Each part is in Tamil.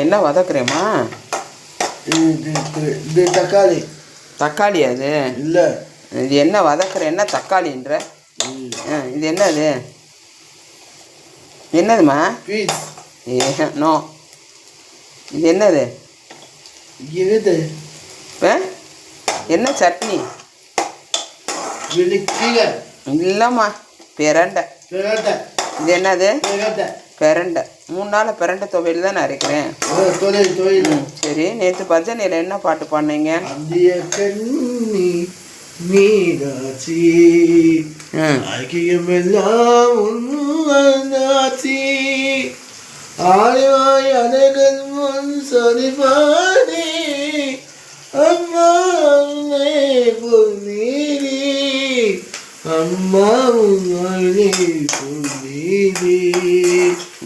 என்ன வதக்குறேம்மா? இது தக்காளி. தக்காளியா இது? இல்லை, இது என்ன வதக்குற? என்ன தக்காளின்ற? இது என்னது? என்னதுமா? பீஸ். நோ, இது என்னது? இது என்ன சட்னி? இல்லைம்மா, பிரண்டை. இது என்னது? பிரண்டை. 3 நாள் பிரண்டை துவையல் தான் அரைக்கிறேன். சரி, நேற்று பஜனையில் என்ன பாட்டு பாடினீங்க? மீனாட்சி ஐக்கியமெல்லாம் உன்னாச்சி ஆழ்வாய் அழகன் முன் சரிபானே அம்மா பொன்னீரி அம்மா உன்னே பொன்னீரி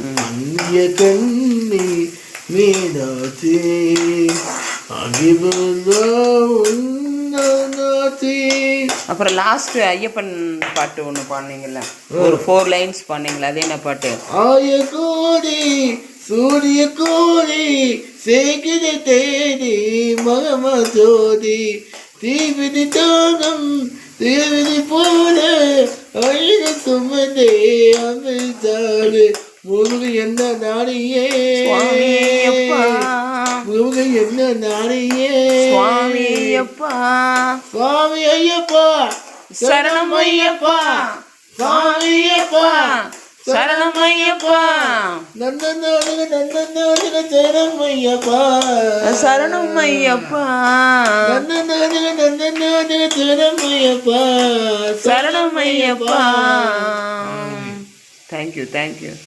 அந்நிய கண்ணி மீனாட்சி அகிபெல்லாம் உன்னாச்சி. அப்புறம் லாஸ்ட் ஐயப்பன் பாட்டு ஒன்று பாடினீங்கல்ல, ஒரு 4 லைன்ஸ் பாடினீங்களா? அது என்ன பாட்டு? ஆய கோடி சூரிய கோடி சேகித தேடி மகம ஜோதி தீவிதி தாகம் தேவிதி போல அழக சுமந்தே அமிழ்ந்தாடு முருகு என்ன நாடியே முருகு என்ன நாடியே சுவாமி ஐயப்பா சுவாமி ஐயப்பா சரணம் ஐயப்பா சுவாமி ஐயப்பா சரணம் ஐயப்பா நந்தனோடுக நந்தனோடுக சரணம் ஐயப்பா சரணம் ஐயப்பா நந்தனோடுக நந்தனோடுக சரணம் ஐயப்பா சரணம் ஐயப்பா. தேங்க்யூ.